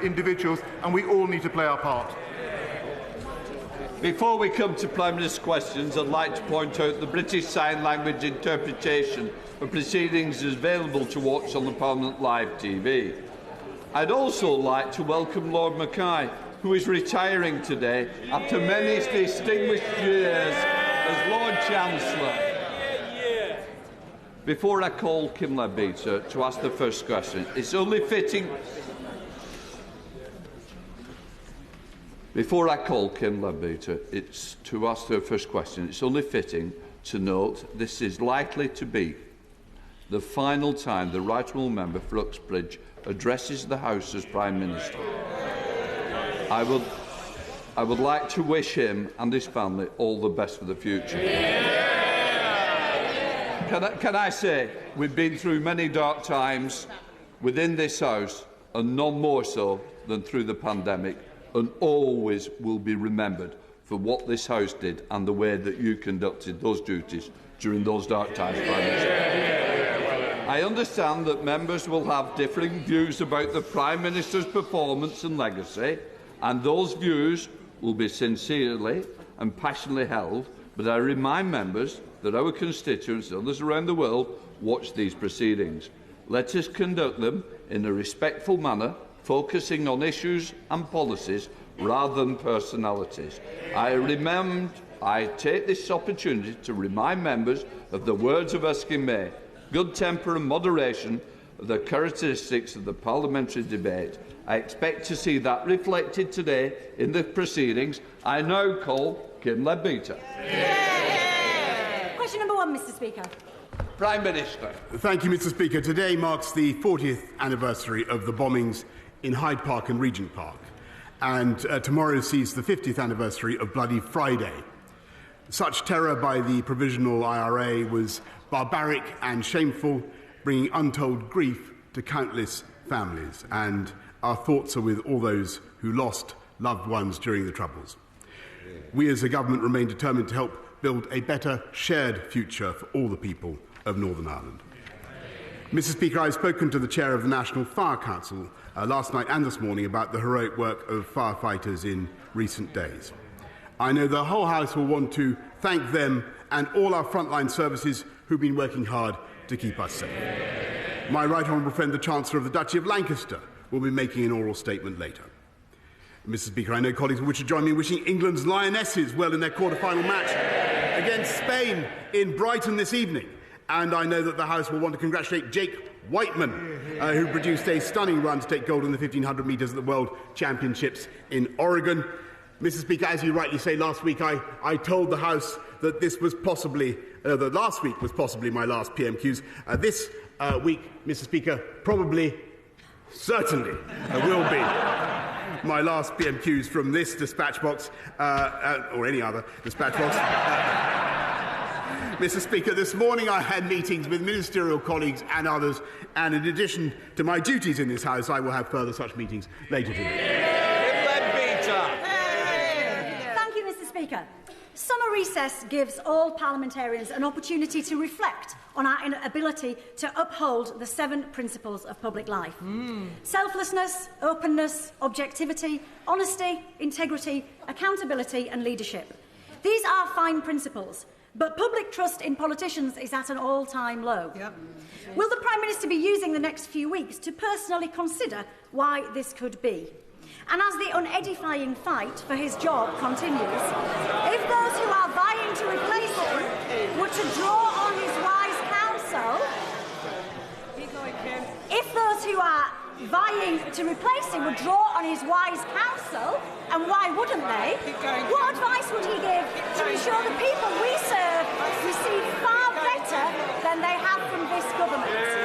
individuals, and we all need to play our part. Before we come to Prime Minister's questions, I'd like to point out the British Sign Language interpretation of proceedings is available to watch on the Parliament Live TV. I'd also like to welcome Lord Mackay, who is retiring today after many distinguished years as Lord Chancellor. Before I call Kim Leadbeater to ask the first question, it's only fitting... Before I call Kim Leadbeater to ask her first question, it's only fitting to note this is likely to be the final time the Right Honourable Member for Uxbridge addresses the House as Prime Minister. I would like to wish him and his family all the best for the future. Can I say, we've been through many dark times within this House, and none more so than through the pandemic, and always will be remembered for what this House did and the way that you conducted those duties during those dark times, Prime Minister. I understand that members will have differing views about the Prime Minister's performance and legacy, and those views will be sincerely and passionately held, but I remind members that our constituents and others around the world watch these proceedings. Let us conduct them in a respectful manner, focusing on issues and policies rather than personalities. I take this opportunity to remind members of the words of Erskine May. Good temper and moderation are the characteristics of the parliamentary debate. I expect to see that reflected today in the proceedings. I now call Kim Leadbeater. Question number 1, Mr. Speaker. Prime Minister. Thank you, Mr. Speaker. Today marks the 40th anniversary of the bombings in Hyde Park and Regent Park, and tomorrow sees the 50th anniversary of Bloody Friday. Such terror by the Provisional IRA was barbaric and shameful, bringing untold grief to countless families, and our thoughts are with all those who lost loved ones during the Troubles. We as a government remain determined to help build a better shared future for all the people of Northern Ireland. Mr. Speaker, I have spoken to the Chair of the National Fire Council last night and this morning about the heroic work of firefighters in recent days. I know the whole House will want to thank them and all our frontline services who've been working hard to keep us safe. My right honourable friend, the Chancellor of the Duchy of Lancaster, will be making an oral statement later. Mr. Speaker, I know colleagues will wish to join me in wishing England's Lionesses well in their quarter-final match against Spain in Brighton this evening. And I know that the House will want to congratulate Jake Whiteman, who produced a stunning run to take gold in the 1,500 metres at the World Championships in Oregon. Mr. Speaker, as you rightly say, last week I told the House that this was possibly, that last week was possibly my last PMQs. This week, Mr. Speaker, probably, certainly will be my last PMQs from this dispatch box, or any other dispatch box. Mr. Speaker, this morning I had meetings with ministerial colleagues and others, and in addition to my duties in this House, I will have further such meetings later today. Thank you, Mr. Speaker. Summer recess gives all parliamentarians an opportunity to reflect on our inability to uphold the 7 principles of public life. Selflessness, openness, objectivity, honesty, integrity, accountability and leadership. These are fine principles, but public trust in politicians is at an all-time low. Will the Prime Minister be using the next few weeks to personally consider why this could be? And as the unedifying fight for his job continues, if those who are vying to replace him were to draw on his wise counsel, if those who are vying to replace him would draw on his wise counsel, and why wouldn't they? What advice would he give to ensure the people we serve receive far better than they have from this government?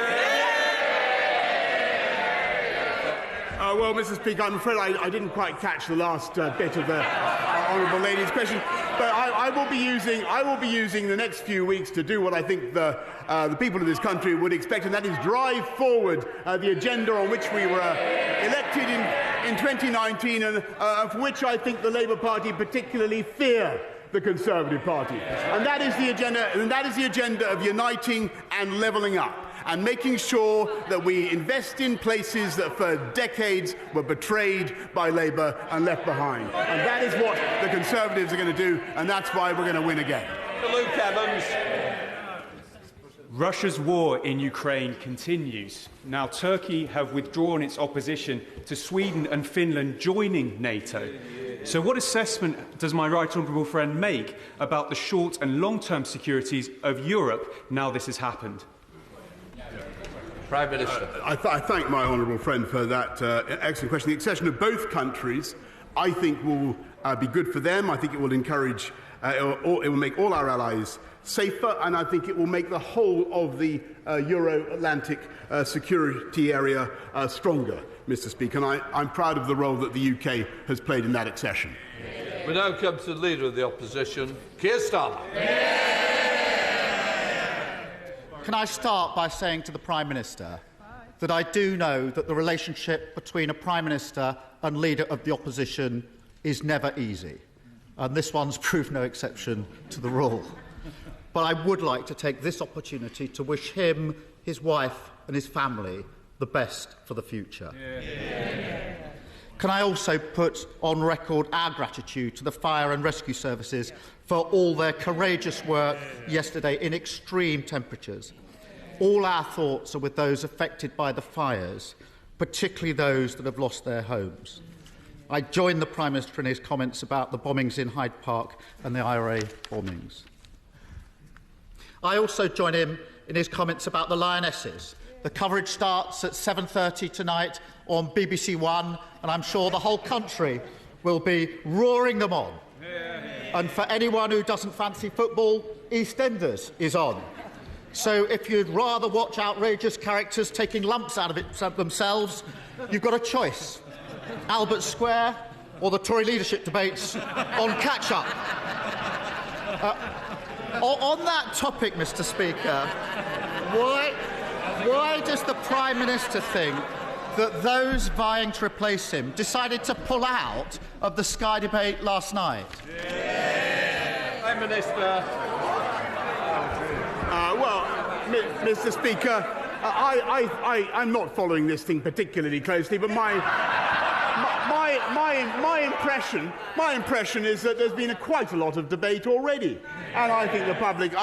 Well, Mr. Speaker, I'm afraid I didn't quite catch the last bit of the honourable lady's question, but I will be using the next few weeks to do what I think the people of this country would expect, and that is drive forward the agenda on which we were elected in 2019, and for which I think the Labour Party particularly fear the Conservative Party. And that is the agenda of uniting and levelling up. and making sure that we invest in places that for decades were betrayed by Labour and left behind. And that is what the Conservatives are going to do, and that's why we're going to win again. Luke Evans. Russia's war in Ukraine continues. Now, Turkey have withdrawn its opposition to Sweden and Finland joining NATO. So what assessment does my right honourable friend make about the short and long-term securities of Europe now this has happened? Prime Minister. I thank my honourable friend for that excellent question. The accession of both countries, I think, will be good for them. I think it will encourage, it will make all our allies safer, and I think it will make the whole of the Euro-Atlantic security area stronger, Mr. Speaker. And I'm proud of the role that the UK has played in that accession. We now come to the Leader of the Opposition, Keir Starmer. Can I start by saying to the Prime Minister that I do know that the relationship between a Prime Minister and Leader of the Opposition is never easy, and this one's proved no exception to the rule. But I would like to take this opportunity to wish him, his wife and his family the best for the future. Yeah. Can I also put on record our gratitude to the fire and rescue services for all their courageous work yesterday in extreme temperatures. All our thoughts are with those affected by the fires, particularly those that have lost their homes. I join the Prime Minister in his comments about the bombings in Hyde Park and the IRA bombings. I also join him in his comments about the Lionesses. The coverage starts at 7:30 tonight on BBC One, and I'm sure the whole country will be roaring them on. And for anyone who doesn't fancy football, EastEnders is on. So if you'd rather watch outrageous characters taking lumps out of it themselves, you've got a choice. Albert Square or the Tory leadership debates on catch-up. On that topic, Mr. Speaker, why does the Prime Minister think that those vying to replace him decided to pull out of the Sky debate last night? Prime Minister. Well, Mr. Speaker, I'm not following this thing particularly closely, but my impression is that there's been quite a lot of debate already, and I think the public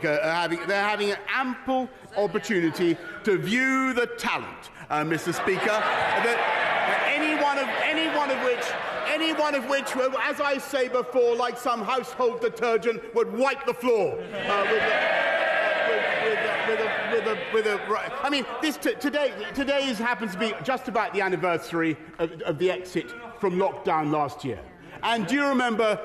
are having an ample opportunity to view the talent, Mr. Speaker, that any one of which, as I say before, like some household detergent, would wipe the floor I mean, today happens to be just about the anniversary of the exit from lockdown last year. And do you remember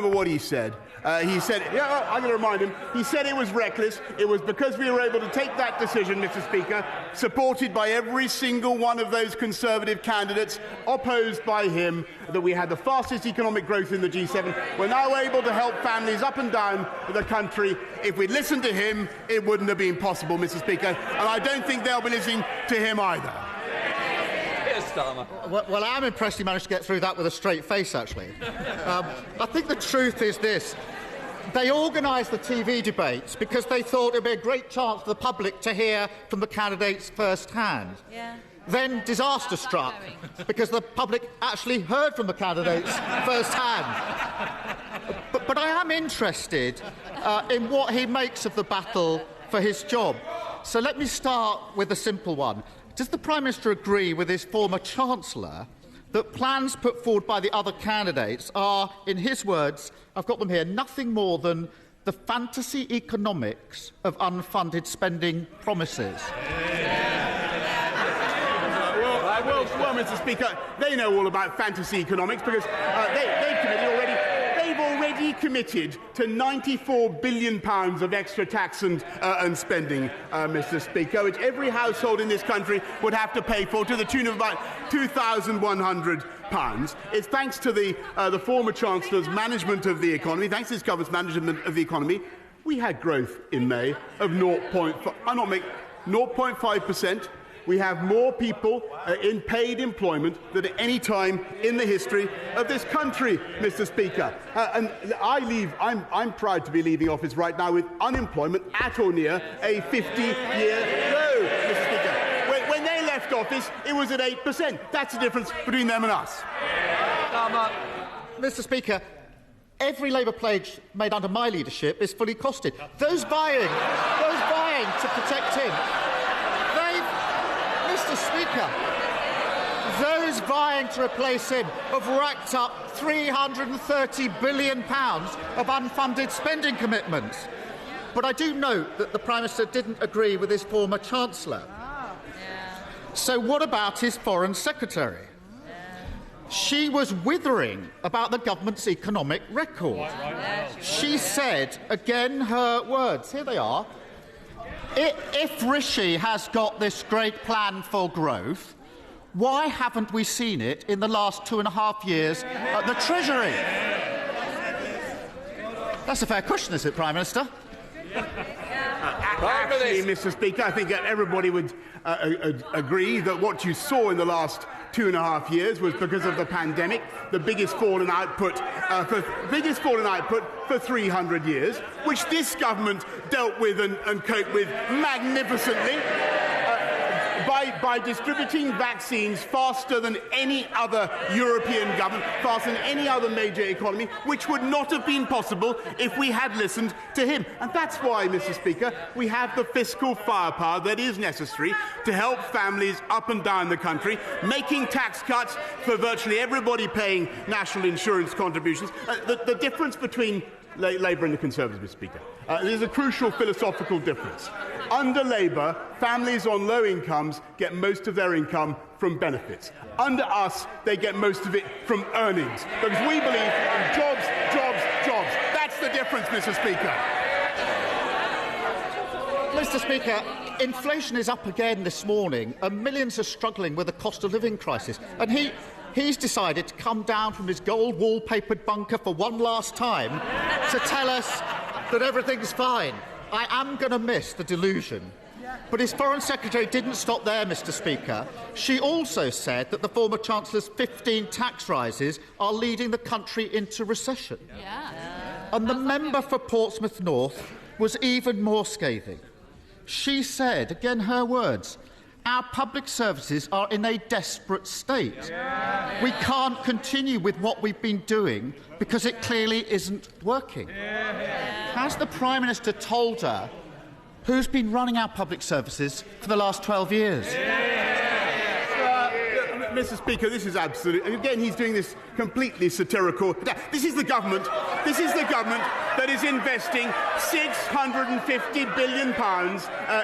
what he said? He said, yeah, I'm going to remind him, he said it was reckless. It was because we were able to take that decision, Mr. Speaker, supported by every single one of those Conservative candidates, opposed by him, that we had the fastest economic growth in the G7. We're now able to help families up and down the country. If we'd listened to him, it wouldn't have been possible, Mr. Speaker. And I don't think they'll be listening to him either. Well, I'm impressed he managed to get through that with a straight face, actually. I think the truth is this. They organised the TV debates because they thought it would be a great chance for the public to hear from the candidates firsthand. Yeah. Then disaster struck because the public actually heard from the candidates firsthand. But I am interested in what he makes of the battle for his job. So let me start with a simple one. Does the Prime Minister agree with his former Chancellor that plans put forward by the other candidates are, in his words, I've got them here, nothing more than the fantasy economics of unfunded spending promises? Well, Mr. Speaker, they know all about fantasy economics because they've already committed to £94 billion of extra tax and spending, Mr. Speaker, which every household in this country would have to pay for, to the tune of about £2,100. It's thanks to the former Chancellor's management of the economy, thanks to his government's management of the economy, we had growth in May of 0.5%. We have more people in paid employment than at any time in the history of this country, Mr. Speaker. And I'm proud to be leaving office right now with unemployment at or near a 50-year low. office, it was at 8%. That's the difference between them and us. Mr. Speaker, every Labour pledge made under my leadership is fully costed. Those vying to protect him, Mr. Speaker, those vying to replace him have racked up £330 billion of unfunded spending commitments. But I do note that the Prime Minister didn't agree with his former Chancellor. So what about his Foreign Secretary? She was withering about the government's economic record. She said, again, her words, here they are, if Rishi has got this great plan for growth, why haven't we seen it in the last 2.5 years at the Treasury? That's a fair question, is it, Prime Minister? Actually, Mr. Speaker, I think everybody would agree that what you saw in the last 2.5 years was because of the pandemic, the biggest fall in output for 300 years, which this government dealt with and coped with magnificently. By distributing vaccines faster than any other European government, faster than any other major economy, which would not have been possible if we had listened to him. And that's why, Mr. Speaker, we have the fiscal firepower that is necessary to help families up and down the country, making tax cuts for virtually everybody paying national insurance contributions. The difference between Labour and the Conservatives, Mr. Speaker, there's a crucial philosophical difference. Under Labour, families on low incomes get most of their income from benefits. Under us, they get most of it from earnings. Because we believe in jobs, jobs, jobs. That's the difference, Mr. Speaker. Mr. Speaker, inflation is up again this morning, and millions are struggling with the cost of living crisis. And he's decided to come down from his gold wallpapered bunker for one last time to tell us that everything's fine. I am going to miss the delusion. But his Foreign Secretary didn't stop there, Mr. Speaker. She also said that the former Chancellor's 15 tax rises are leading the country into recession. And the member for Portsmouth North was even more scathing. She said, again her words, our public services are in a desperate state. We can't continue with what we've been doing because it clearly isn't working. Has the Prime Minister told her who's been running our public services for the last 12 years? Mr. Speaker, this is absolute. And again, he's doing this completely satirical. This is the government that is investing £650 billion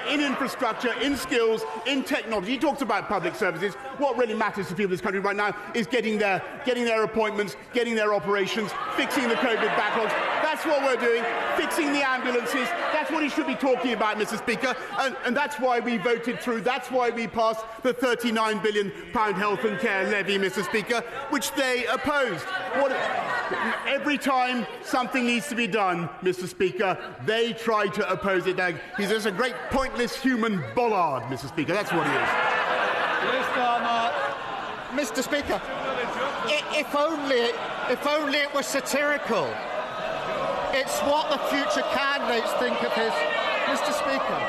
in infrastructure, in skills, in technology. He talks about public services. What really matters to people in this country right now is getting their appointments, getting their operations, fixing the COVID backlogs. That's what we're doing, fixing the ambulances. That's what he should be talking about, Mr. Speaker. And that's why we voted through, that's why we passed the £39 billion health and care levy, Mr. Speaker, which they opposed. Every time something needs to be done, Mr. Speaker, they try to oppose it. He's just a great pointless human bollard, Mr. Speaker. That's what he is. Mr. Speaker, if only it was satirical. It's what the future candidates think of his... Mr. Speaker.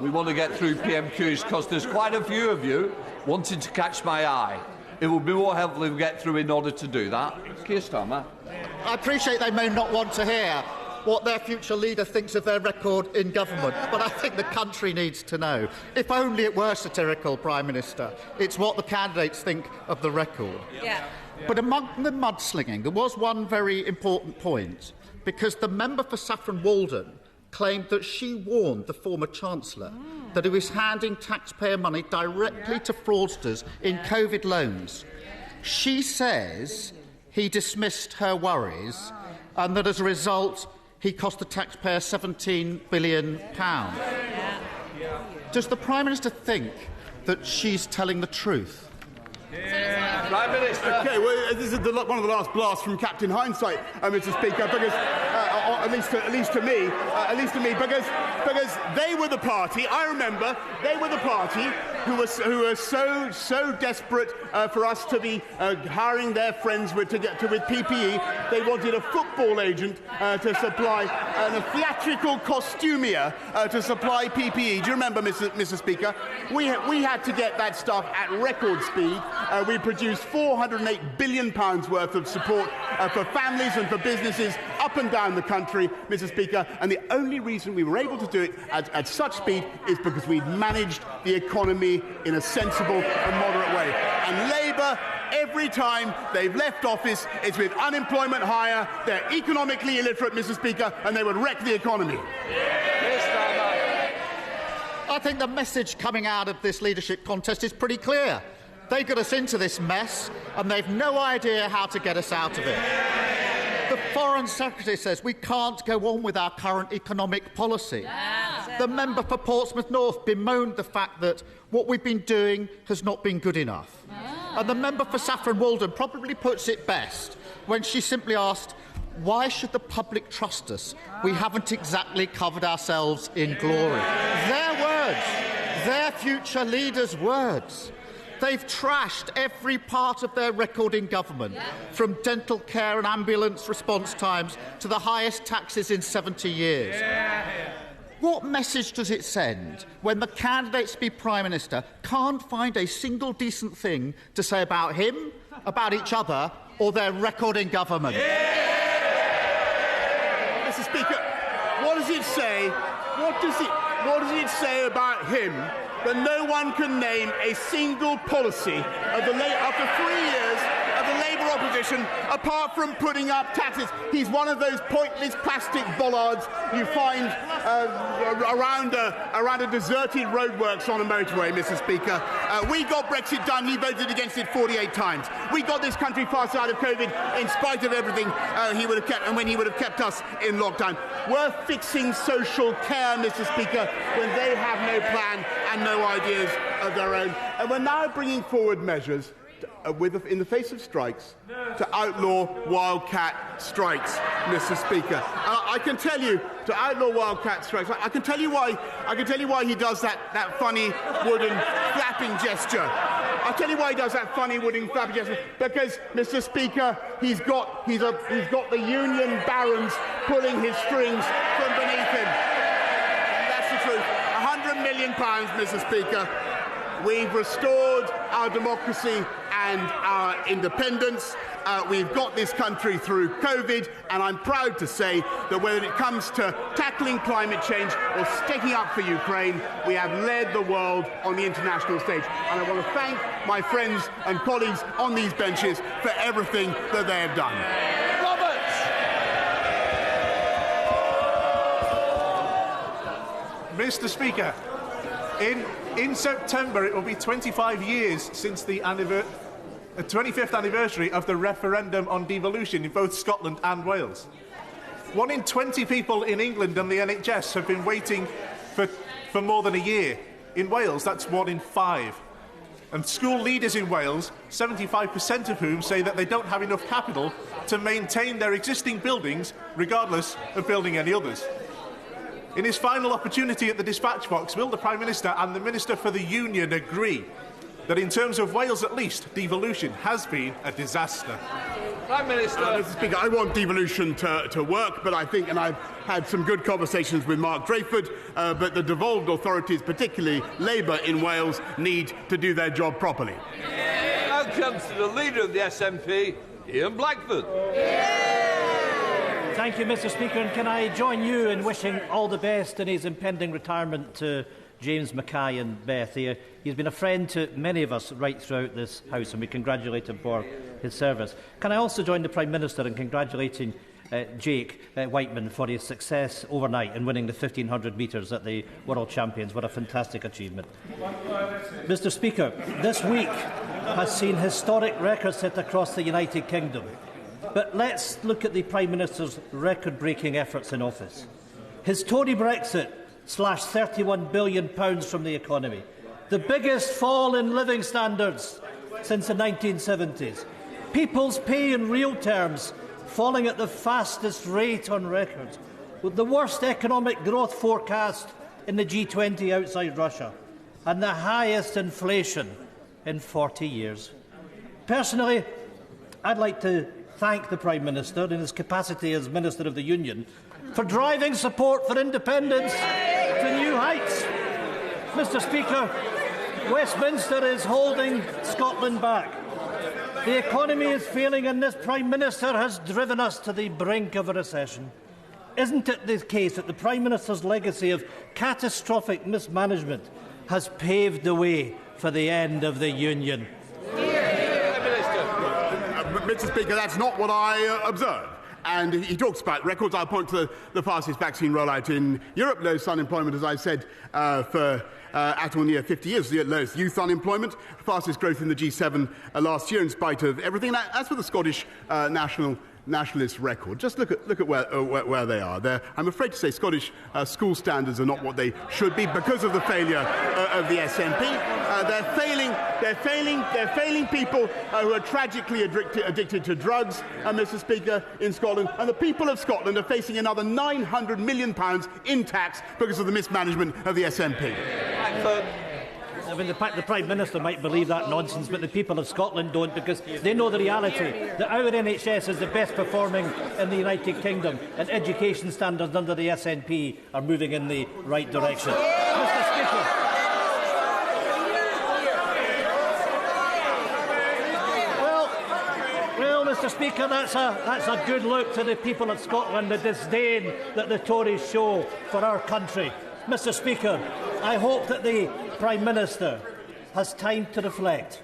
We want to get through PMQs because there's quite a few of you wanting to catch my eye. It will be more helpful if we get through in order to do that. Keir Starmer. I appreciate they may not want to hear what their future leader thinks of their record in government, but I think the country needs to know. If only it were satirical, Prime Minister. It's what the candidates think of the record. But among the mudslinging, there was one very important point, because the member for Saffron Walden claimed that she warned the former Chancellor that he was handing taxpayer money directly to fraudsters in COVID loans. She says he dismissed her worries and that as a result he cost the taxpayer £17 billion. Does the Prime Minister think that she's telling the truth? Prime Minister. Okay, well, this is one of the last blasts from Captain Hindsight, Mr. Speaker, because at least to me, because they were the party. I remember they were the party who are so desperate for us to be hiring their friends with PPE. They wanted a football agent to supply, and a theatrical costumier to supply PPE. Do you remember, Mr. Speaker? We had to get that stuff at record speed. We produced £408 billion worth of support for families and for businesses up and down the country, Mr. Speaker, and the only reason we were able to do it at such speed is because we managed the economy in a sensible and moderate way. And Labour, every time they've left office, it's with unemployment higher, they're economically illiterate, Mr. Speaker, and they would wreck the economy. I think the message coming out of this leadership contest is pretty clear. They got us into this mess, and they've no idea how to get us out of it. The Foreign Secretary says we can't go on with our current economic policy. The member for Portsmouth North bemoaned the fact that what we've been doing has not been good enough. And the member for Saffron Walden probably puts it best when she simply asked, why should the public trust us? We haven't exactly covered ourselves in glory. Their words, their future leaders' words. They've trashed every part of their record in government, from dental care and ambulance response times to the highest taxes in 70 years. What message does it send when the candidates to be Prime Minister can't find a single decent thing to say about him, about each other, or their record in government? Mr. Speaker, what does it say? What does it say about him that no one can name a single policy after 3 years of the Labour opposition, apart from putting up taxes? He's one of those pointless plastic bollards you find around a deserted roadworks on a motorway, Mr. Speaker. We got Brexit done. He voted against it 48 times. We got this country fast out of COVID in spite of everything he would have kept, and when he would have kept us in lockdown. We're fixing social care, Mr. Speaker, when they have no plan and no ideas of their own. And we're now bringing forward measures in the face of strikes to outlaw wildcat strikes, Mr. Speaker. I can tell you to outlaw wildcat strikes. I can tell you why he does that funny wooden flapping gesture. I'll tell you why he does that funny wooden flapping gesture. Because, Mr. Speaker, he's got the union barons pulling his strings from beneath him. That's the truth. £100 million, Mr. Speaker. We've restored our democracy and our independence. We've got this country through COVID, and I'm proud to say that whether it comes to tackling climate change or sticking up for Ukraine, we have led the world on the international stage. And I want to thank my friends and colleagues on these benches for everything that they have done. Mr. Speaker, in September it will be 25 years since the 25th anniversary of the referendum on devolution in both Scotland and Wales. 1 in 20 people in England and the NHS have been waiting for more than a year. In Wales, that's 1 in 5. And school leaders in Wales, 75% of whom say that they don't have enough capital to maintain their existing buildings, regardless of building any others. In his final opportunity at the dispatch box, will the Prime Minister and the Minister for the Union agree that in terms of Wales at least, devolution has been a disaster? Prime Minister. Mr. Speaker, I want devolution to work, but I think, and I've had some good conversations with Mark Drayford, but the devolved authorities, particularly Labour in Wales, need to do their job properly. Now comes to the leader of the SNP, Ian Blackford. Thank you, Mr. Speaker, and can I join you in wishing all the best in his impending retirement to James Mackay and Beth. He's been a friend to many of us right throughout this House, and we congratulate him for his service. Can I also join the Prime Minister in congratulating Jake Whiteman for his success overnight in winning the 1500 metres at the World Champions? What a fantastic achievement. Mr. Speaker, this week has seen historic records set across the United Kingdom. But let's look at the Prime Minister's record-breaking efforts in office. His Tory Brexit slashed £31 billion from the economy, the biggest fall in living standards since the 1970s. People's pay in real terms falling at the fastest rate on record, with the worst economic growth forecast in the G20 outside Russia. and the highest inflation in 40 years. Personally, I'd like to thank the Prime Minister in his capacity as Minister of the Union for driving support for independence to new heights. Mr. Speaker, Westminster is holding Scotland back. The economy is failing and this Prime Minister has driven us to the brink of a recession. Isn't it the case that the Prime Minister's legacy of catastrophic mismanagement has paved the way for the end of the Union? Mr. Speaker, that's not what I observed. And he talks about records. I'll point to the fastest vaccine rollout in Europe, lowest unemployment, as I said, for at or near 50 years, the lowest youth unemployment, fastest growth in the G7 last year in spite of everything. As for the Scottish nationalist record, just look at where they are. I'm afraid to say Scottish school standards are not what they should be because of the failure of the SNP. They're failing people who are tragically addicted to drugs, Mr. Speaker, in Scotland. And the people of Scotland are facing another £900 million in tax because of the mismanagement of the SNP. I mean, the Prime Minister might believe that nonsense, but the people of Scotland don't, because they know the reality that our NHS is the best performing in the United Kingdom, and education standards under the SNP are moving in the right direction. Mr. Speaker, well, Mr. Speaker, that's a good look to the people of Scotland, the disdain that the Tories show for our country. Mr. Speaker, I hope that the Prime Minister has time to reflect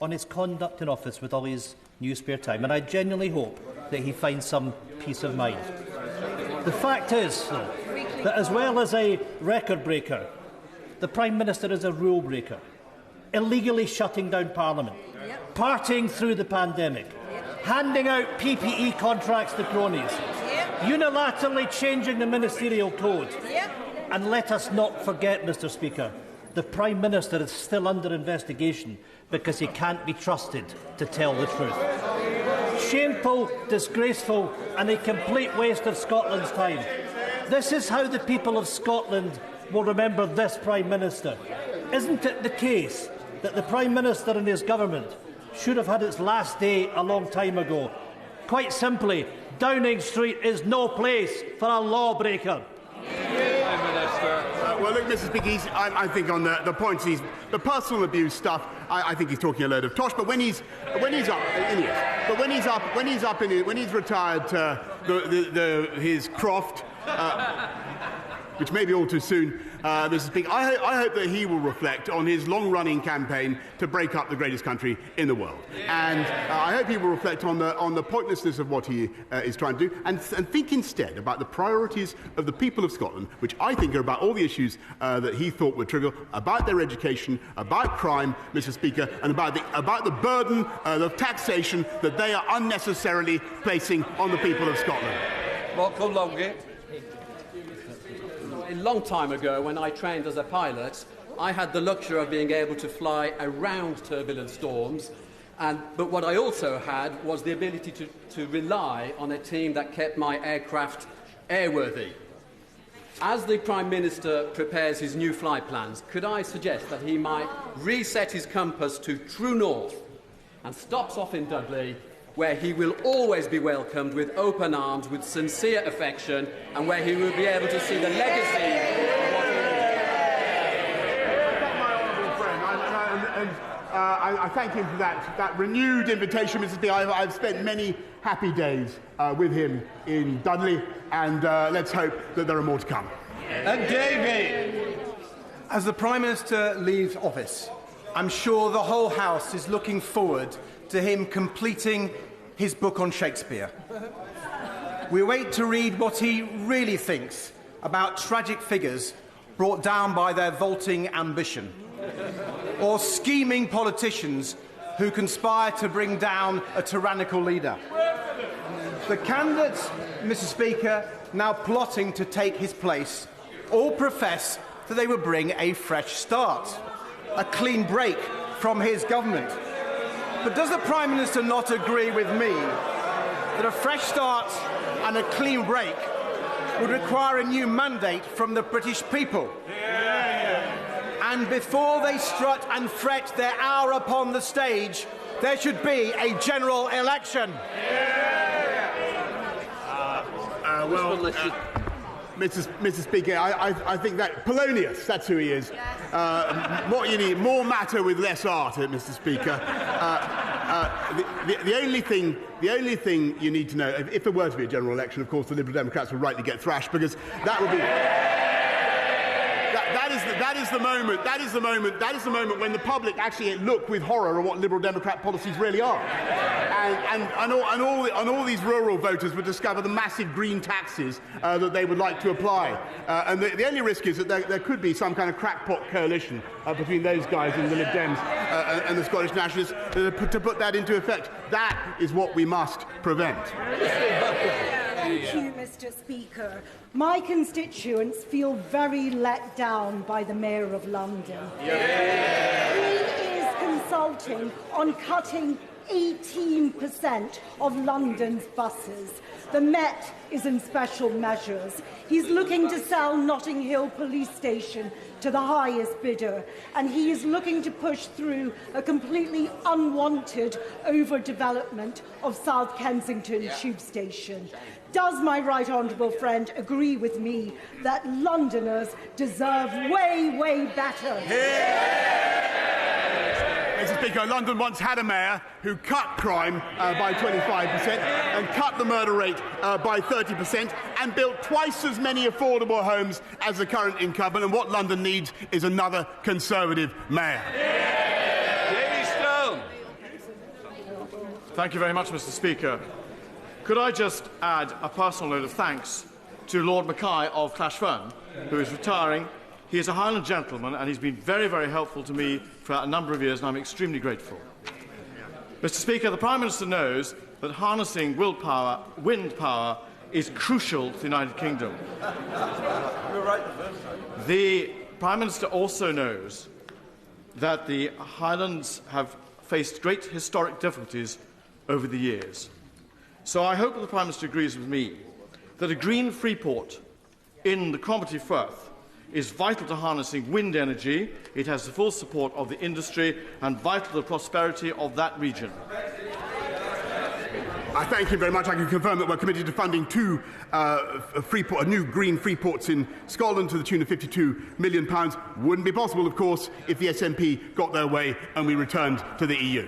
on his conduct in office with all his new spare time, and I genuinely hope that he finds some peace of mind. The fact is that as well as a record breaker, the Prime Minister is a rule breaker, illegally shutting down Parliament, partying through the pandemic, handing out PPE contracts to cronies, unilaterally changing the ministerial code. And let us not forget, Mr. Speaker, the Prime Minister is still under investigation because he can't be trusted to tell the truth. Shameful, disgraceful and a complete waste of Scotland's time. This is how the people of Scotland will remember this Prime Minister. Isn't it the case that the Prime Minister and his government should have had its last day a long time ago? Quite simply, Downing Street is no place for a lawbreaker. Well, look, Mr. Speaker, I think on the points, the personal abuse stuff, I think he's talking a load of tosh. But when he's retired to his croft, which may be all too soon, Mr. Speaker, I hope that he will reflect on his long-running campaign to break up the greatest country in the world. And I hope he will reflect on the pointlessness of what he is trying to do and think instead about the priorities of the people of Scotland, which I think are about all the issues that he thought were trivial, about their education, about crime, Mr. Speaker, and about the burden of taxation that they are unnecessarily placing on the people of Scotland. Malcolm Longy. A long time ago, when I trained as a pilot, I had the luxury of being able to fly around turbulent storms, but what I also had was the ability to rely on a team that kept my aircraft airworthy. As the Prime Minister prepares his new flight plans, could I suggest that he might reset his compass to true north and stops off in Dudley, where he will always be welcomed with open arms, with sincere affection, and where he will be able to see the legacy of what he my honourable friend, I thank him for that renewed invitation, Mr. Speaker. I've spent many happy days with him in Dudley, and let's hope that there are more to come. And David. As the Prime Minister leaves office, I'm sure the whole House is looking forward to him completing his book on Shakespeare. We wait to read what he really thinks about tragic figures brought down by their vaulting ambition, or scheming politicians who conspire to bring down a tyrannical leader. The candidates, Mr. Speaker, now plotting to take his place, all profess that they will bring a fresh start, a clean break from his government. But does the Prime Minister not agree with me that a fresh start and a clean break would require a new mandate from the British people? And before they strut and fret their hour upon the stage, there should be a general election. Mr. Speaker, I think that Polonius, that's who he is. What you need, more matter with less art, Mr. Speaker. The only thing you need to know, if there were to be a general election, of course, the Liberal Democrats would rightly get thrashed, because that would be. That is the moment when the public actually look with horror at what Liberal Democrat policies really are, and all these rural voters would discover the massive green taxes that they would like to apply, and the only risk is that there could be some kind of crackpot coalition between those guys and the Lib Dems and the Scottish Nationalists to put that into effect. That is what we must prevent. Thank you, Mr. Speaker. My constituents feel very let down by the Mayor of London. He is consulting on cutting 18% of London's buses. The Met is in special measures. He's looking to sell Notting Hill Police Station to the highest bidder, and he is looking to push through a completely unwanted overdevelopment of South Kensington Tube Station. Does my right honourable friend agree with me that Londoners deserve way, way better? Mr. Speaker, London once had a mayor who cut crime by 25% and cut the murder rate by 30% and built twice as many affordable homes as the current incumbent, and what London needs is another Conservative mayor. Jamie Stone. Thank you very much, Mr. Speaker. Could I just add a personal note of thanks to Lord Mackay of Clashfern, who is retiring. He is a Highland gentleman, and he's been very, very helpful to me for a number of years, and I'm extremely grateful. Mr. Speaker, the Prime Minister knows that harnessing wind power is crucial to the United Kingdom. The Prime Minister also knows that the Highlands have faced great historic difficulties over the years. So I hope that the Prime Minister agrees with me that a green freeport in the Cromarty Firth is vital to harnessing wind energy. It has the full support of the industry and vital to the prosperity of that region. I thank you very much. I can confirm that we're committed to funding two new green freeports in Scotland to the tune of £52 million. Wouldn't be possible, of course, if the SNP got their way and we returned to the EU.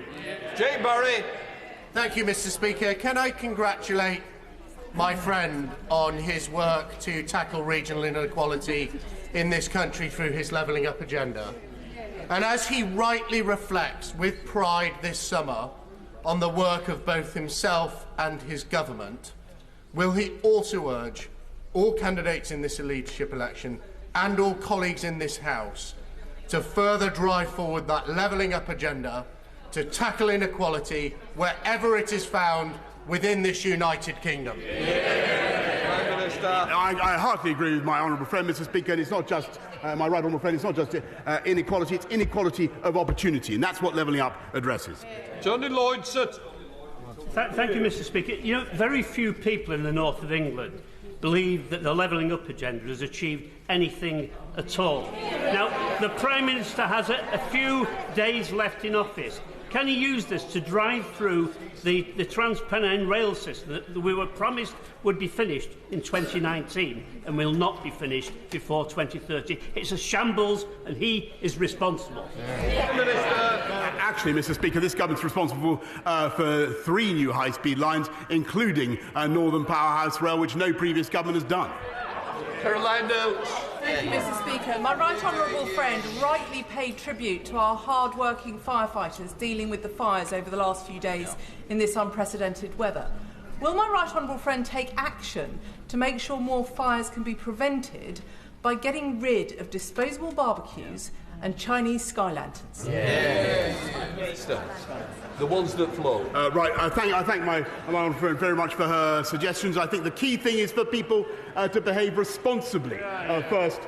Jay Burry. Thank you, Mr. Speaker. Can I congratulate my friend on his work to tackle regional inequality in this country through his levelling up agenda? And as he rightly reflects with pride this summer on the work of both himself and his government, will he also urge all candidates in this leadership election and all colleagues in this House to further drive forward that levelling up agenda to tackle inequality wherever it is found within this United Kingdom? I heartily agree with my honourable friend, Mr. Speaker, and it's not just my right honourable friend, it's not just inequality, it's inequality of opportunity, and that's what levelling up addresses. Johnny Lloyd Sutton. Thank you, Mr. Speaker. You know, very few people in the north of England believe that the levelling up agenda has achieved anything at all. Now, the Prime Minister has a few days left in office. Can he use this to drive through the Trans-Pennine rail system that we were promised would be finished in 2019 and will not be finished before 2030? It's a shambles, and he is responsible. Actually, Mr. Speaker, this government's responsible for 3 new high-speed lines, including Northern Powerhouse Rail, which no previous government has done. Caroline Dale. Thank you, Mr. Speaker. My right honourable friend rightly paid tribute to our hard-working firefighters dealing with the fires over the last few days in this unprecedented weather. Will my right honourable friend take action to make sure more fires can be prevented by getting rid of disposable barbecues and Chinese sky lanterns? The ones that flow. Right, I thank my honourable friend very much for her suggestions. I think the key thing is for people to behave responsibly first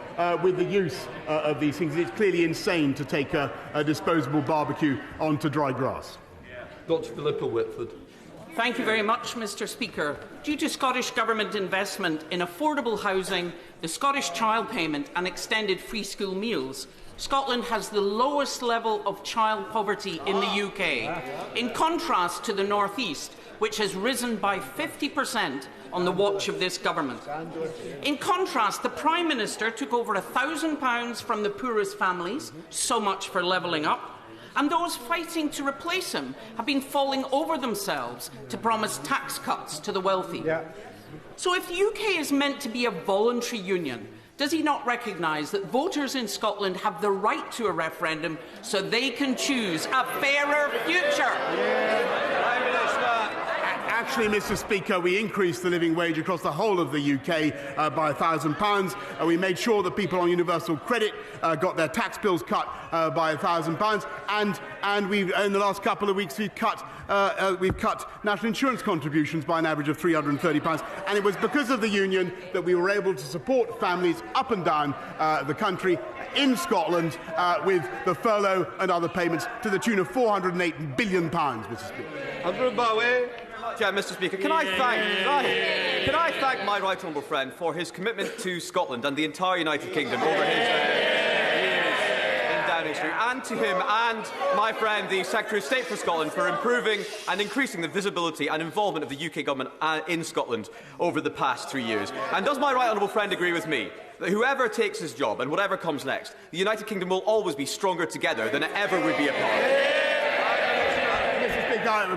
with the use of these things. It's clearly insane to take a disposable barbecue onto dry grass. Dr. Philippa Whitford. Thank you very much, Mr. Speaker. Due to Scottish Government investment in affordable housing, the Scottish Child Payment and extended free school meals, Scotland has the lowest level of child poverty in the UK, in contrast to the North East, which has risen by 50% on the watch of this government. In contrast, the Prime Minister took over £1,000 from the poorest families, so much for levelling up, and those fighting to replace him have been falling over themselves to promise tax cuts to the wealthy. So if the UK is meant to be a voluntary union, does he not recognise that voters in Scotland have the right to a referendum so they can choose a fairer future? Actually, Mr. Speaker, we increased the living wage across the whole of the UK by £1,000. We made sure that people on universal credit got their tax bills cut by £1,000. And we've, in the last couple of weeks, we've cut national insurance contributions by an average of £330. And it was because of the union that we were able to support families up and down the country in Scotland with the furlough and other payments to the tune of £408 billion, Mr. Speaker. Mr. Speaker, can I thank my right honourable friend for his commitment to Scotland and the entire United Kingdom over his years in Downing Street, and to him and my friend, the Secretary of State for Scotland, for improving and increasing the visibility and involvement of the UK government in Scotland over the past 3 years. And does my right honourable friend agree with me that whoever takes his job and whatever comes next, the United Kingdom will always be stronger together than it ever would be apart?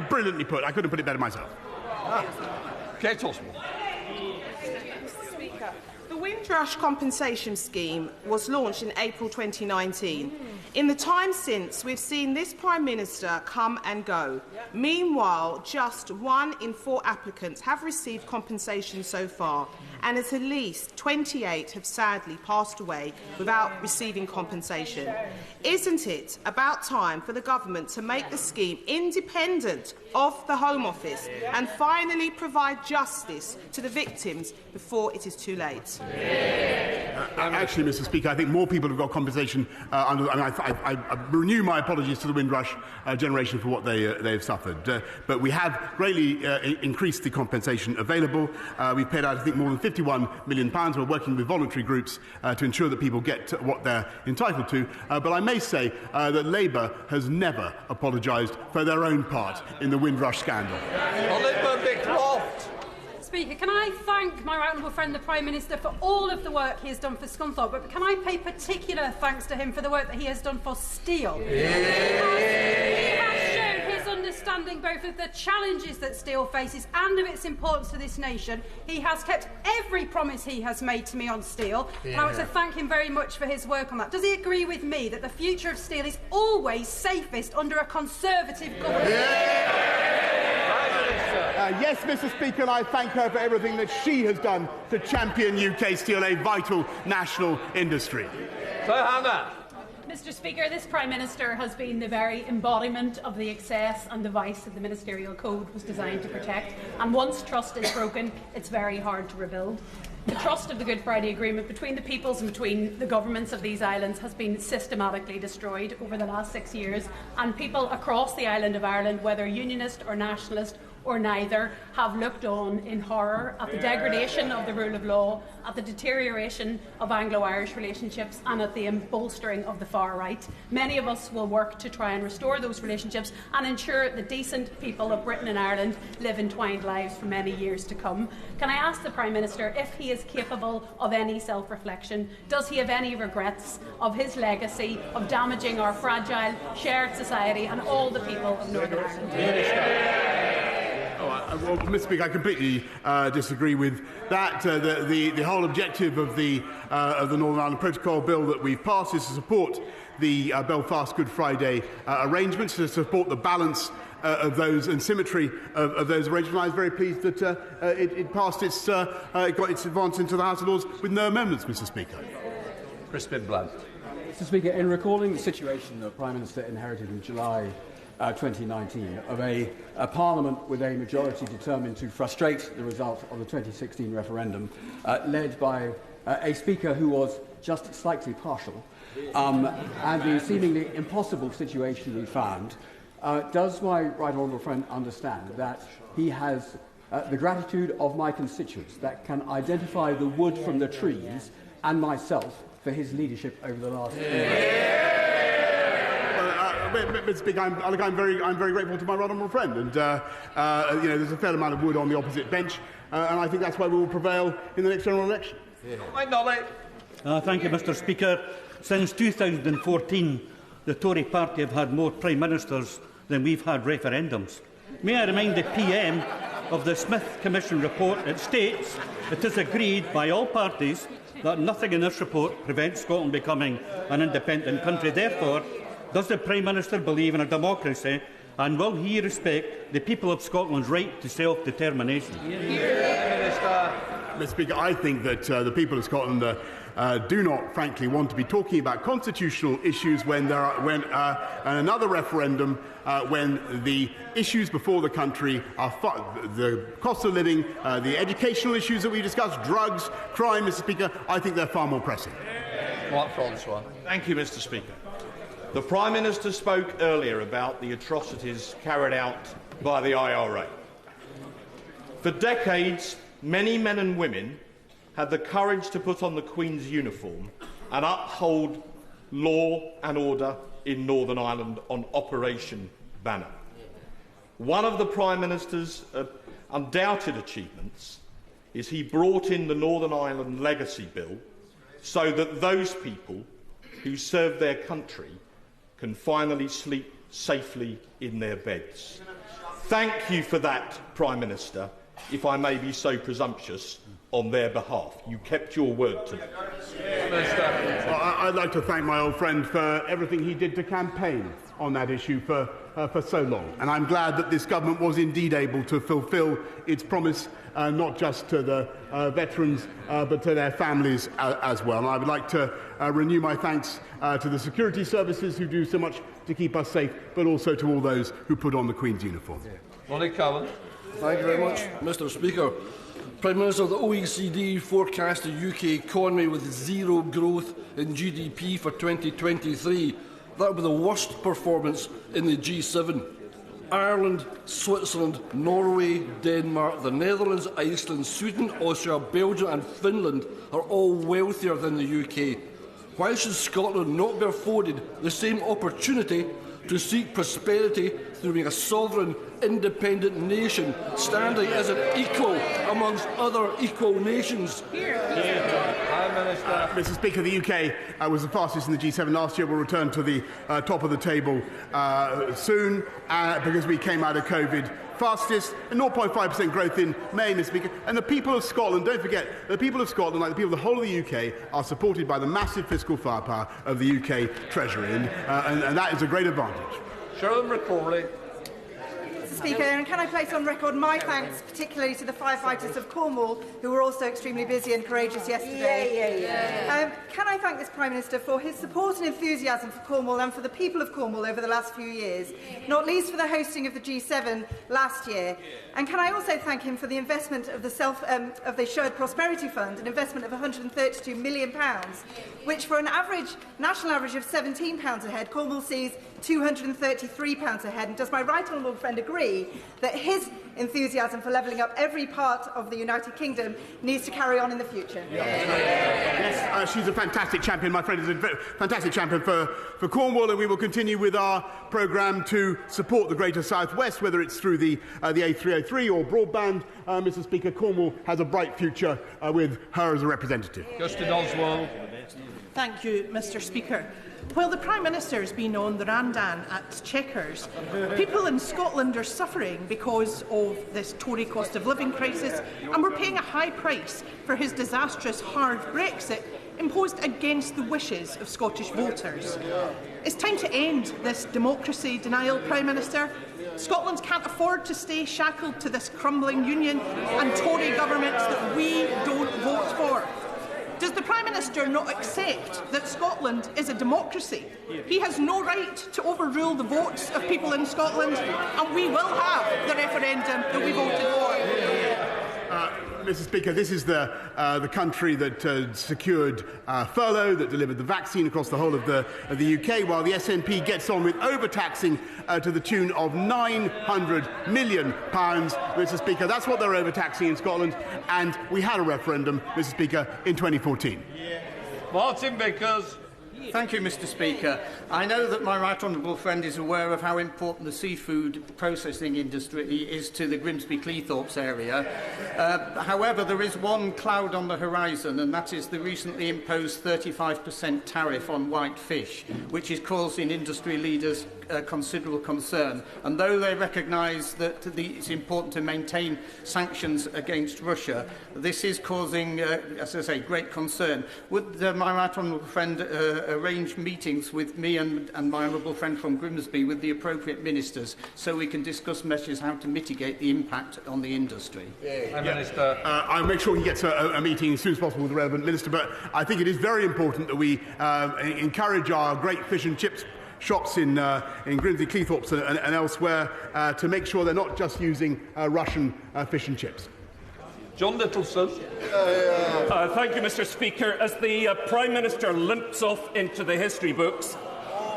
Brilliantly put. I couldn't put it better myself. Kate Osborne. Mr. Speaker, the Windrush Compensation Scheme was launched in April 2019. In the time since, we've seen this Prime Minister come and go. Meanwhile, just 1 in 4 applicants have received compensation so far, and at least 28 have sadly passed away without receiving compensation. Isn't it about time for the government to make the scheme independent of the Home Office and finally provide justice to the victims before it is too late? Actually, Mr. Speaker, I think more people have got compensation under. And I renew my apologies to the Windrush generation for what they have suffered. But we have greatly increased the compensation available. We've paid out, I think, more than £51 million. We're working with voluntary groups to ensure that people get what they're entitled to. But I may say that Labour has never apologised for their own part in the Windrush scandal. Speaker, can I thank my right honourable friend, the Prime Minister, for all of the work he has done for Scunthorpe, but can I pay particular thanks to him for the work that he has done for steel? He has shown his understanding both of the challenges that steel faces and of its importance to this nation. He has kept every promise he has made to me on steel, and I want to thank him very much for his work on that. Does he agree with me that the future of steel is always safest under a Conservative government? Yes, Mr. Speaker, and I thank her for everything that she has done to champion UK steel, a vital national industry. Mr. Speaker, this Prime Minister has been the very embodiment of the excess and the vice that the Ministerial Code was designed to protect. And once trust is broken, it's very hard to rebuild. The trust of the Good Friday Agreement between the peoples and between the governments of these islands has been systematically destroyed over the last 6 years, and people across the island of Ireland, whether unionist or nationalist or neither, have looked on in horror at the degradation of the rule of law, at the deterioration of Anglo-Irish relationships, and at the bolstering of the far right. Many of us will work to try and restore those relationships and ensure the decent people of Britain and Ireland live entwined lives for many years to come. Can I ask the Prime Minister if he is capable of any self-reflection? Does he have any regrets of his legacy of damaging our fragile, shared society and all the people of Northern Ireland? Well, Mr. Speaker, I completely disagree with that. The whole objective of the Northern Ireland Protocol Bill that we've passed is to support the Belfast Good Friday arrangements, to support the balance of those and symmetry of those arrangements. I was very pleased that it passed it got its advance into the House of Lords with no amendments, Mr. Speaker. Crispin Blunt. Mr. Speaker, in recalling the situation the Prime Minister inherited in July 2019 of a Parliament with a majority determined to frustrate the result of the 2016 referendum, led by a Speaker who was just slightly partial, and the seemingly impossible situation we found, does my right honourable friend understand that he has the gratitude of my constituents that can identify the wood from the trees and myself for his leadership over the last few years? Mr. Speaker, I'm very grateful to my right honourable friend, and there's a fair amount of wood on the opposite bench, and I think that's why we will prevail in the next general election. Thank you, Mr. Speaker. Since 2014, the Tory party have had more Prime Ministers than we've had referendums. May I remind the PM of the Smith Commission report? It states it is agreed by all parties that nothing in this report prevents Scotland becoming an independent country. Therefore, does the Prime Minister believe in a democracy, and will he respect the people of Scotland's right to self-determination? Mr. Speaker, I think that the people of Scotland do not, frankly, want to be talking about constitutional issues when another referendum, when the issues before the country are the cost of living, the educational issues that we discussed, drugs, crime, Mr. Speaker. I think they're far more pressing. Francois. Thank you, Mr. Speaker. The Prime Minister spoke earlier about the atrocities carried out by the IRA. For decades, many men and women had the courage to put on the Queen's uniform and uphold law and order in Northern Ireland on Operation Banner. One of the Prime Minister's undoubted achievements is he brought in the Northern Ireland Legacy Bill so that those people who serve their country can finally sleep safely in their beds. Thank you for that, Prime Minister, if I may be so presumptuous, on their behalf. You kept your word to me. I'd like to thank my old friend for everything he did to campaign on that issue for so long. And I'm glad that this government was indeed able to fulfil its promise, not just to the veterans, but to their families as well. And I would like to renew my thanks to the security services who do so much to keep us safe, but also to all those who put on the Queen's uniform. Lonnie Cowan. Thank you very much, Mr. Speaker. Prime Minister, the OECD forecast the UK economy with zero growth in GDP for 2023. That would be the worst performance in the G7. Ireland, Switzerland, Norway, Denmark, the Netherlands, Iceland, Sweden, Austria, Belgium and Finland are all wealthier than the UK. Why should Scotland not be afforded the same opportunity to seek prosperity through being a sovereign, independent nation, standing as an equal amongst other equal nations? Mr. Speaker, the UK was the fastest in the G7 last year. We'll return to the top of the table soon because we came out of COVID fastest, and 0.5% growth in May, Mr. Speaker. And the people of Scotland, don't forget, the people of Scotland, like the people of the whole of the UK, are supported by the massive fiscal firepower of the UK Treasury, and that is a great advantage. Sharon McCorley. Mr. Speaker, and can I place on record my thanks particularly to the firefighters of Cornwall, who were also extremely busy and courageous yesterday. Can I thank this Prime Minister for his support and enthusiasm for Cornwall and for the people of Cornwall over the last few years, not least for the hosting of the G7 last year. And can I also thank him for the investment of the Shared Prosperity Fund, an investment of £132 million, which for an national average of £17 a head, Cornwall sees £233 a head. And does my right honourable friend agree that his enthusiasm for levelling up every part of the United Kingdom needs to carry on in the future? Yes, she's a fantastic champion. My friend is a fantastic champion for Cornwall, and we will continue with our programme to support the Greater South West, whether it's through the A303 or broadband. Mr. Speaker, Cornwall has a bright future with her as a representative. Justin Oswald. Thank you, Mr. Speaker. While the Prime Minister has been on the Randan at Chequers, people in Scotland are suffering because of this Tory cost of living crisis, and we're paying a high price for his disastrous hard Brexit imposed against the wishes of Scottish voters. It's time to end this democracy denial, Prime Minister. Scotland can't afford to stay shackled to this crumbling union and Tory governments that we don't vote for. Does the Prime Minister not accept that Scotland is a democracy? He has no right to overrule the votes of people in Scotland, and we will have the referendum that we voted for. Mr. Speaker, this is the country that secured furlough, that delivered the vaccine across the whole of the UK, while the SNP gets on with overtaxing to the tune of £900 million. Mr. Speaker, that's what they're overtaxing in Scotland, and we had a referendum, Mr. Speaker, in 2014. Martin Vickers. Thank you, Mr. Speaker. I know that my right honourable friend is aware of how important the seafood processing industry is to the Grimsby-Cleethorpes area. However, there is one cloud on the horizon, and that is the recently imposed 35% tariff on white fish, which is causing industry leaders considerable concern. And though they recognise that it's important to maintain sanctions against Russia, this is causing, as I say, great concern. Would my right honourable friend arrange meetings with me and my honourable friend from Grimsby with the appropriate ministers so we can discuss measures how to mitigate the impact on the industry? Minister. I'll make sure he gets a meeting as soon as possible with the relevant minister, but I think it is very important that we encourage our great fish and chips shops in Grimsby, Cleethorpes and elsewhere to make sure they're not just using Russian fish and chips. John Littleston. Thank you, Mr. Speaker. As the Prime Minister limps off into the history books,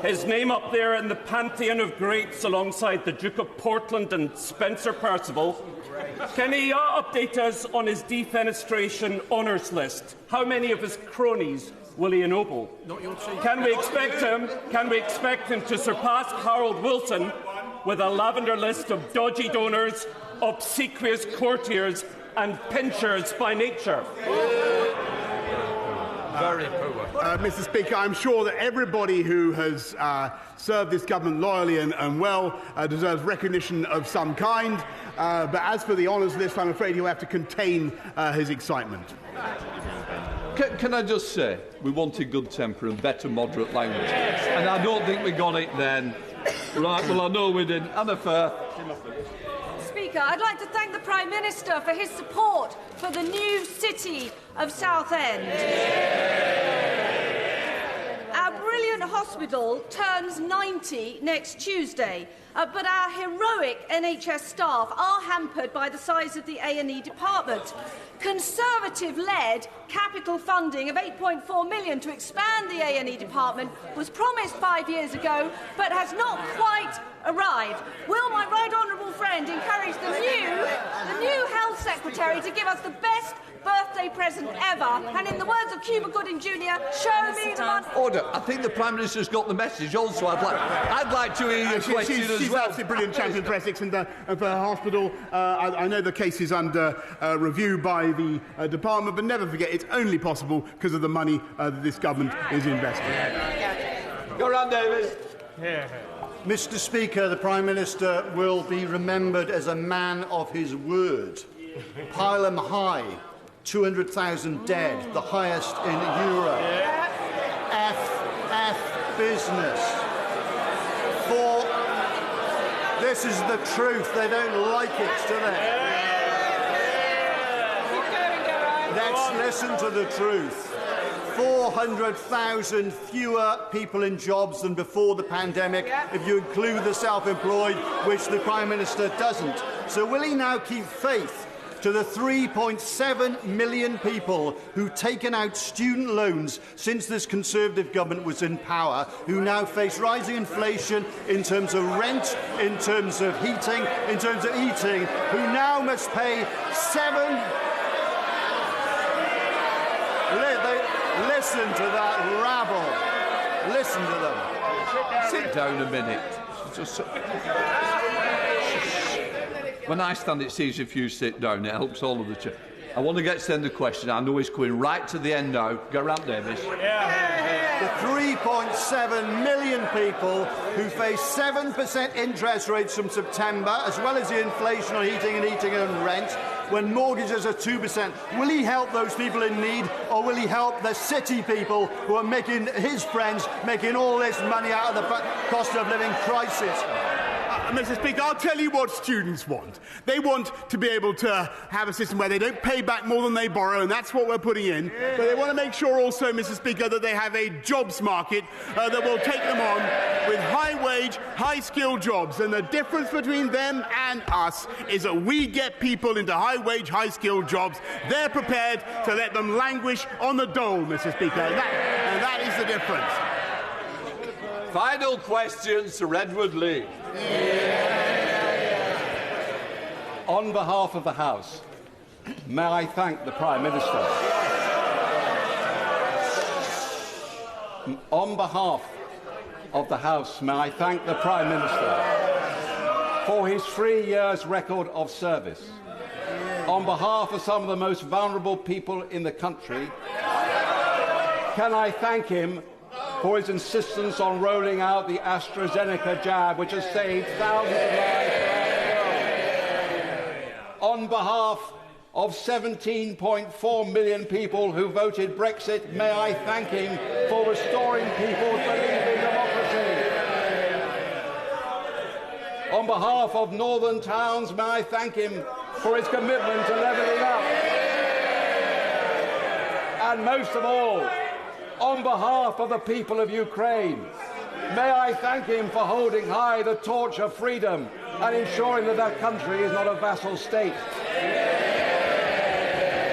his name up there in the pantheon of greats alongside the Duke of Portland and Spencer Perceval, can he update us on his defenestration honours list? How many of his cronies will he ennoble? Can we expect him to surpass Harold Wilson with a lavender list of dodgy donors, obsequious courtiers and pinchers by nature? Very poor. Mr. Speaker, I'm sure that everybody who has served this government loyally and well deserves recognition of some kind. But as for the honours list, I'm afraid he'll have to contain his excitement. Can I just say, we wanted good temper and better moderate language. And I don't think we got it then. Right, well, I know we didn't. Anna Firth. Speaker, I'd like to thank the Prime Minister for his support for the new city of Southend. Our brilliant hospital turns 90 next Tuesday, but our heroic NHS staff are hampered by the size of the A&E department. Conservative-led capital funding of £8.4 million to expand the A&E department was promised 5 years ago, but has not quite arrived. Will my right honourable friend encourage the new Health Secretary to give us the best birthday present ever? And in the words of Cuba Gooding Jr., show me the money. Order. I think the Prime Minister's got the message. Also, I'd like to hear your question as well. She's absolutely brilliant champion for Essex and for her hospital. I know the case is under review by the department, but never forget it's only possible because of the money that this government is investing. Go round, Davis. Mr. Speaker, the Prime Minister will be remembered as a man of his word. Pylon High, 200,000 dead, the highest in Europe. FF business. This is the truth. They don't like it, do they? Let's listen to the truth. 400,000 fewer people in jobs than before the pandemic, if you include the self-employed, which the Prime Minister doesn't. So will he now keep faith to the 3.7 million people who've taken out student loans since this Conservative government was in power, who now face rising inflation in terms of rent, in terms of heating, in terms of eating, who now must pay Listen to that rabble. Listen to them. Sit down a minute. When I stand, it seems if you sit down, it helps all of the chairs. I want to get to the end of the question. I know he's going right to the end now. Go round, Davis. The 3.7 million people who face 7% interest rates from September, as well as the inflation on heating and rent, when mortgages are 2%. Will he help those people in need, or will he help the city people who are making his friends making all this money out of the cost of living crisis? Mr. Speaker, I'll tell you what students want. They want to be able to have a system where they don't pay back more than they borrow, and that's what we're putting in. But they want to make sure also, Mr. Speaker, that they have a jobs market that will take them on with high-wage, high-skilled jobs. And the difference between them and us is that we get people into high-wage, high-skilled jobs. They're prepared to let them languish on the dole, Mr. Speaker. And that is the difference. Final question, Sir Edward Lee. On behalf of the House, may I thank the Prime Minister. On behalf of the House, may I thank the Prime Minister for his 3 years' record of service. On behalf of some of the most vulnerable people in the country, can I thank him for his insistence on rolling out the AstraZeneca jab, which has saved thousands of lives around the world. On behalf of 17.4 million people who voted Brexit, may I thank him for restoring people's belief in democracy. On behalf of northern towns, may I thank him for his commitment to levelling up. And most of all, on behalf of the people of Ukraine, may I thank him for holding high the torch of freedom and ensuring that that country is not a vassal state.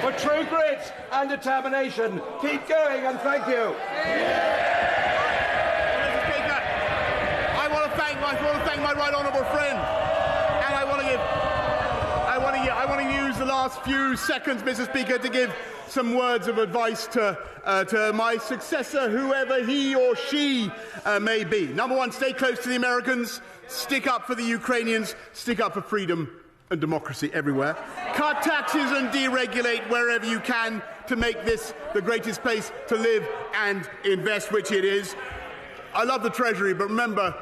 For true grit and determination, keep going, and thank you. Mr. Speaker, I want to thank my right honourable friend, and I want to use the last few seconds, Mr. Speaker, to give some words of advice to my successor, whoever he or she may be. Number one, stay close to the Americans, stick up for the Ukrainians, stick up for freedom and democracy everywhere. Cut taxes and deregulate wherever you can to make this the greatest place to live and invest, which it is. I love the Treasury, but remember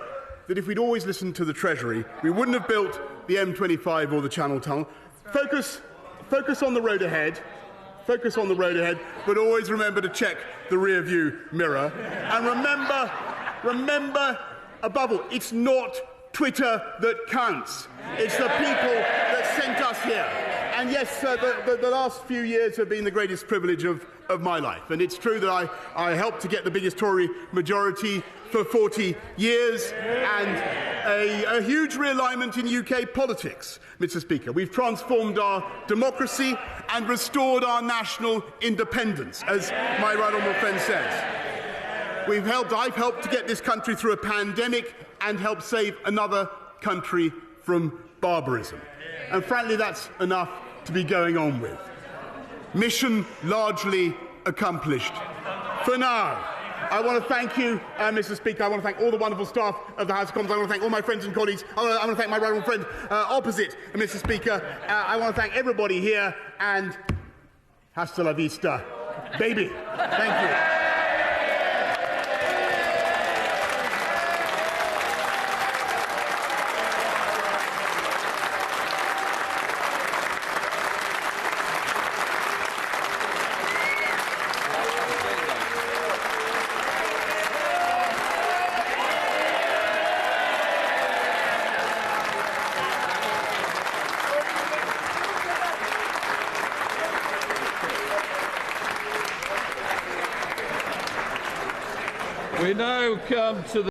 that if we'd always listened to the Treasury, we wouldn't have built the M25 or the Channel Tunnel. Focus on the road ahead. Focus on the road ahead, but always remember to check the rear-view mirror. And remember, above all, it's not Twitter that counts. It's the people that sent us here. And yes, the last few years have been the greatest privilege of my life. And it's true that I helped to get the biggest Tory majority for 40 years and a huge realignment in UK politics, Mr. Speaker. We've transformed our democracy and restored our national independence, as my right honourable friend says. I've helped to get this country through a pandemic and helped save another country from barbarism. And frankly, that's enough to be going on with. Mission largely accomplished. For now, I want to thank you, Mr. Speaker. I want to thank all the wonderful staff of the House of Commons. I want to thank all my friends and colleagues. I want to thank my right honourable friend opposite, Mr. Speaker. I want to thank everybody here, and hasta la vista, baby. Thank you. We now come to the